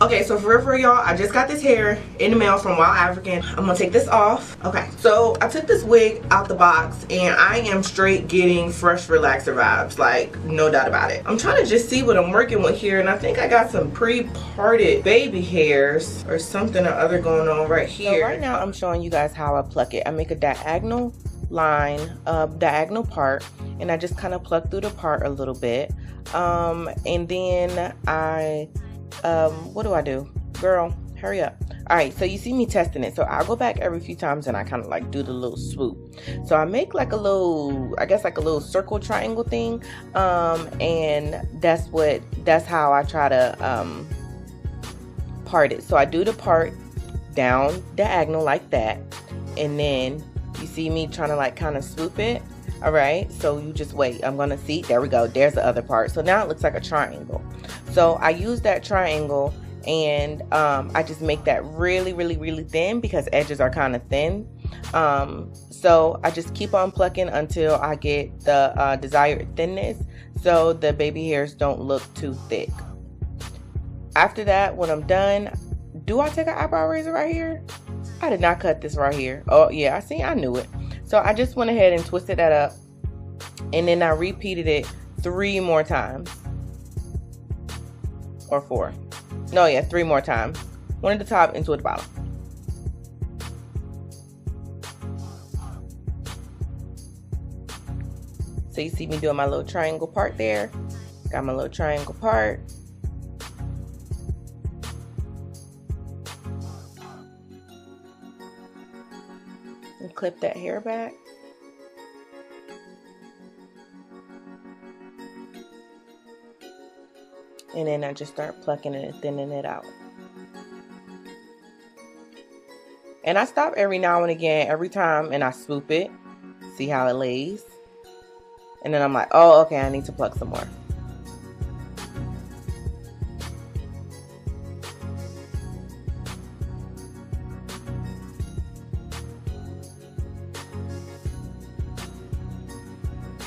Okay, so for real, y'all, I just got this hair in the mail from WowAfrican. I'm gonna take this off. Okay, so I took this wig out the box and I am straight getting fresh relaxer vibes, like no doubt about it. I'm trying to just see what I'm working with here, and I think I got some pre-parted baby hairs or something or other going on right here. So right now I'm showing you guys how I pluck it. I make a diagonal line, diagonal part, and I just kind of pluck through the part a little bit, and then I what do I do? Girl, hurry up. All right, so you see me testing it. So I'll go back every few times and I kind of like do the little swoop. So I make like a little, I guess like a little circle triangle thing, and that's how I try to part it. So I do the part down diagonal like that, and then you see me trying to like kind of swoop it. All right, so you just wait. I'm gonna see, there we go, there's the other part. So now it looks like a triangle. So I use that triangle, and I just make that really, really, really thin because edges are kind of thin. So I just keep on plucking until I get the desired thinness, so the baby hairs don't look too thick. After that, when I'm done, do I take an eyebrow razor right here? I did not cut this right here. Oh yeah, I knew it. So I just went ahead and twisted that up, and then I repeated it 3 more times. Or 4. No, yeah, 3 more times. One at the top and 2 at the bottom. So you see me doing my little triangle part there. Got my little triangle part. And clip that hair back. And then I just start plucking it and thinning it out. And I stop every now and again, every time, and I swoop it. See how it lays. And then I'm like, oh, okay, I need to pluck some more.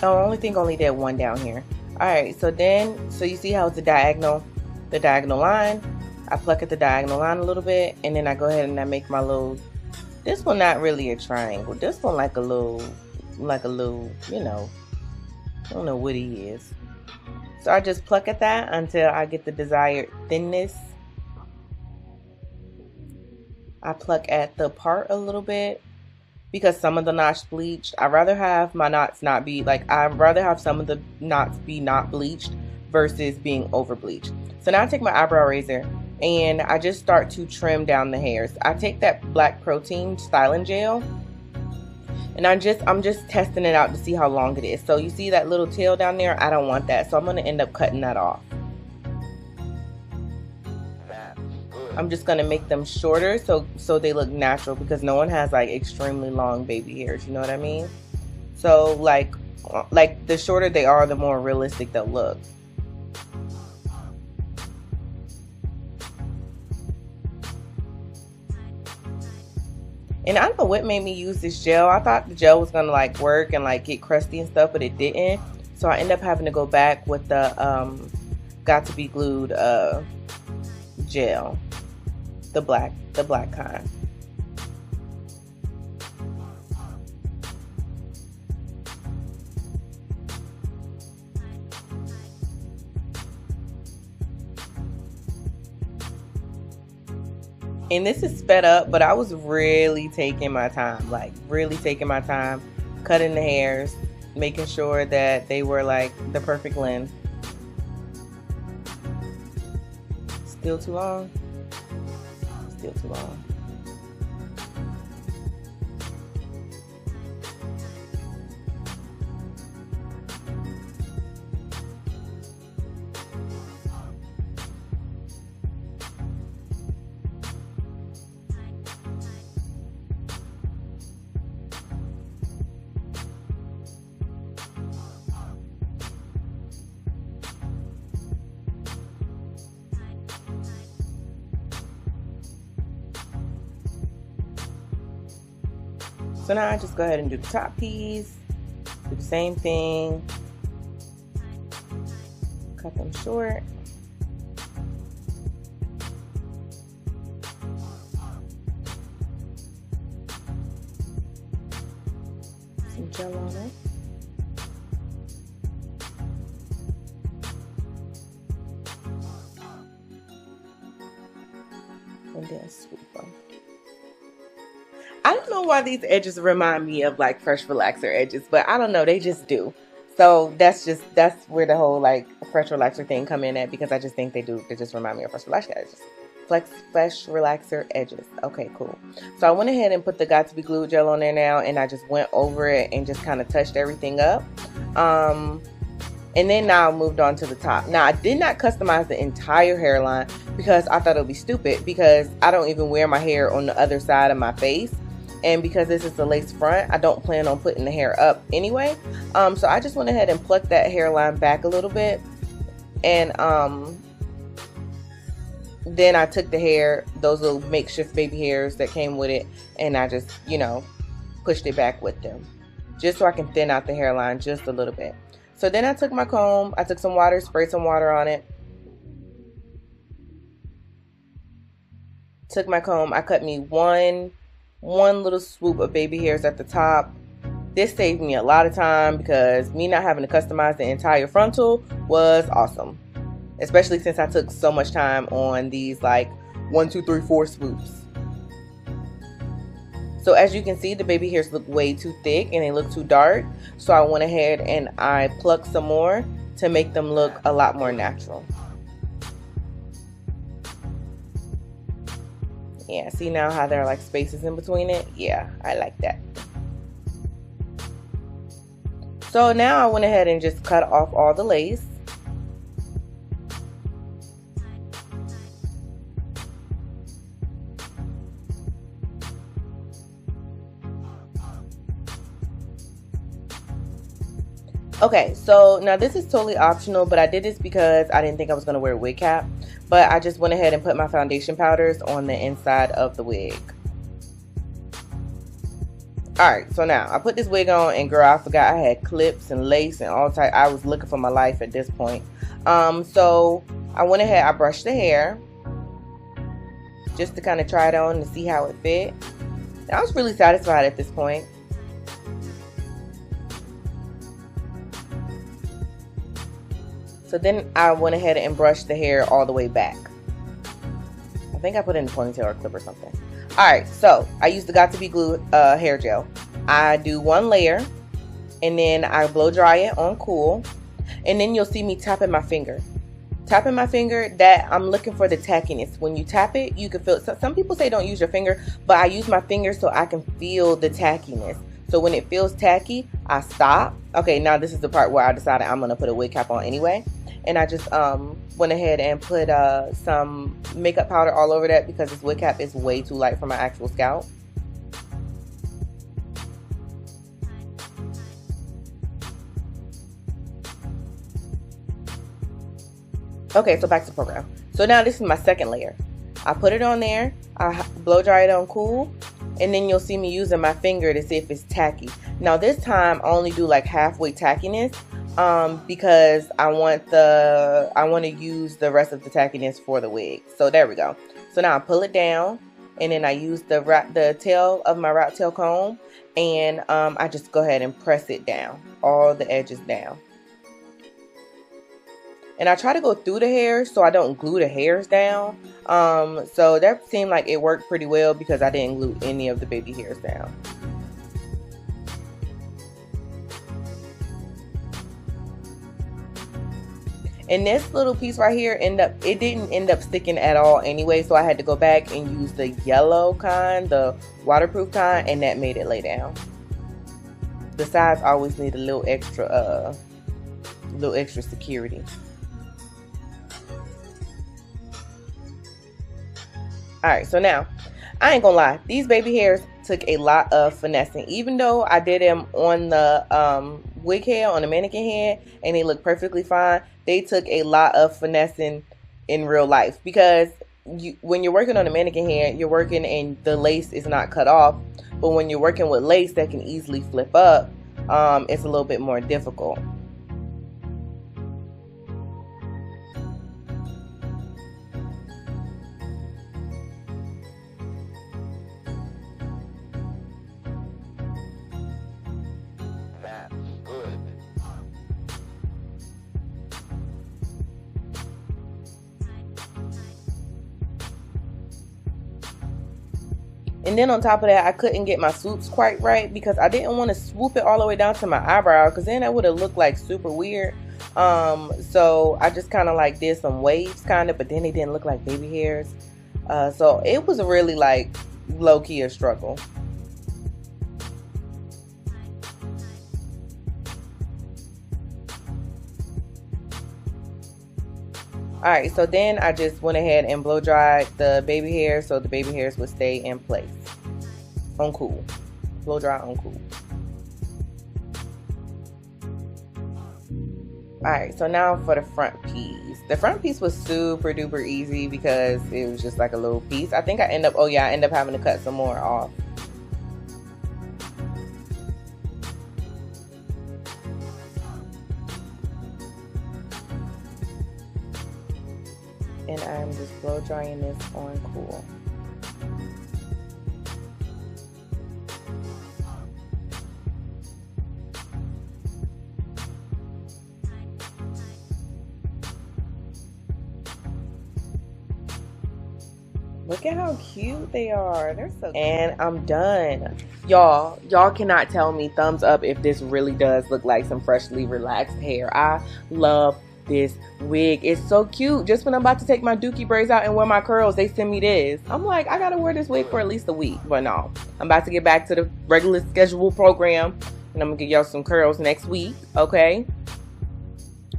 Oh, I only did 1 down here. Alright, so you see how it's the diagonal line. I pluck at the diagonal line a little bit, and then I go ahead and I make my little, this one not really a triangle. This one like a little, you know, I don't know what he is. So I just pluck at that until I get the desired thinness. I pluck at the part a little bit, because some of the knots bleached. I'd rather have my knots not be, like, I'd rather have some of the knots be not bleached versus being over bleached. So now I take my eyebrow razor and I just start to trim down the hairs. I take that black protein styling gel, and I'm just testing it out to see how long it is. So you see that little tail down there? I don't want that, so I'm gonna end up cutting that off. I'm just gonna make them shorter so they look natural, because no one has like extremely long baby hairs, you know what I mean? So like the shorter they are, the more realistic they'll look. And I don't know what made me use this gel. I thought the gel was gonna like work and like get crusty and stuff, but it didn't. So I end up having to go back with the got to be glued gel. The black kind. And this is sped up, but I was really taking my time, like really taking my time, cutting the hairs, making sure that they were like the perfect length. Still too long? Still too long. So now I just go ahead and do the top piece, do the same thing, cut them short. some gel on it. And then swoop them. I don't know why these edges remind me of like fresh relaxer edges, but I don't know, they just do. So that's where the whole like fresh relaxer thing come in at, because I just think they just remind me of fresh relaxer edges. Fresh relaxer edges. Okay, cool. So I went ahead and put the Got to Be Glued gel on there now, and I just went over it and just kind of touched everything up. And then now I moved on to the top. Now I did not customize the entire hairline because I thought it would be stupid, because I don't even wear my hair on the other side of my face. And because this is the lace front, I don't plan on putting the hair up anyway. So I just went ahead and plucked that hairline back a little bit. And then I took the hair, those little makeshift baby hairs that came with it, and I just, you know, pushed it back with them, just so I can thin out the hairline just a little bit. So then I took my comb, I took some water, sprayed some water on it. Took my comb, I cut me one little swoop of baby hairs at the top. This saved me a lot of time, because me not having to customize the entire frontal was awesome. Especially since I took so much time on these like 1, 2, 3, 4 swoops. So as you can see, the baby hairs look way too thick and they look too dark. So I went ahead and I plucked some more to make them look a lot more natural. Yeah, see now how there are like spaces in between it? Yeah, I like that. So now I went ahead and just cut off all the lace. Okay, so now this is totally optional, but I did this because I didn't think I was going to wear a wig cap. But I just went ahead and put my foundation powders on the inside of the wig. Alright, so now I put this wig on, and girl, I forgot I had clips and lace and all type. I was looking for my life at this point. So I went ahead, I brushed the hair just to kind of try it on and see how it fit. And I was really satisfied at this point. So then I went ahead and brushed the hair all the way back. I think I put it in a ponytail or a clip or something. Alright, so I used the Got to Be Glued hair gel. I do one layer, and then I blow dry it on cool. And then you'll see me tapping my finger. Tapping my finger, that I'm looking for the tackiness. When you tap it, you can feel it. Some people say don't use your finger, but I use my finger so I can feel the tackiness. So when it feels tacky, I stop. Okay, now this is the part where I decided I'm going to put a wig cap on anyway. And I just went ahead and put some makeup powder all over that, because this wig cap is way too light for my actual scalp. Okay, so back to the program. So now this is my second layer. I put it on there, I blow dry it on cool, and then you'll see me using my finger to see if it's tacky. Now this time I only do like halfway tackiness, because I want to use the rest of the tackiness for the wig. So there we go. So now I pull it down, and then I use the tail of my rat tail comb, and I just go ahead and press it down, all the edges down. And I try to go through the hair so I don't glue the hairs down. So that seemed like it worked pretty well, because I didn't glue any of the baby hairs down. And this little piece right here it didn't end up sticking at all anyway, so I had to go back and use the yellow kind, the waterproof kind, and that made it lay down. The sides always need a little extra security. Alright, so now, I ain't gonna lie, these baby hairs took a lot of finessing. Even though I did them on the wig hair, on the mannequin head, and they look perfectly fine, they took a lot of finessing in real life. Because when you're working on a mannequin hair, you're working and the lace is not cut off. But when you're working with lace that can easily flip up, it's a little bit more difficult. And then on top of that, I couldn't get my swoops quite right because I didn't want to swoop it all the way down to my eyebrow, because then that would have looked like super weird. So I just kind of like did some waves kind of, but then they didn't look like baby hairs. So it was really like low-key a struggle. Alright, so then I just went ahead and blow dried the baby hair so the baby hairs would stay in place. On cool. Blow dry on cool. Alright, so now for the front piece. The front piece was super duper easy because it was just like a little piece. I think I end up having to cut some more off. And I'm just blow drying this on cool. Look at how cute they are. They're so cute. And I'm done. Y'all cannot tell me thumbs up if this really does look like some freshly relaxed hair. I love this wig. It's so cute. Just when I'm about to take my dookie braids out and wear my curls, they send me this. I'm like, I gotta wear this wig for at least a week. But no, I'm about to get back to the regular schedule program, and I'm gonna give y'all some curls next week, okay?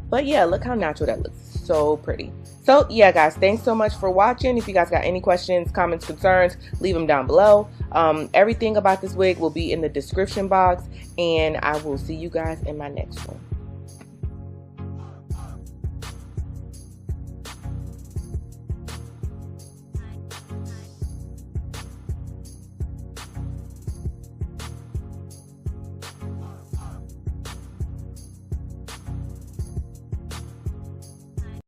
But yeah, look how natural that looks. So pretty. So yeah, guys, thanks so much for watching. If you guys got any questions, comments, concerns, leave them down below. Everything about this wig will be in the description box, and I will see you guys in my next one.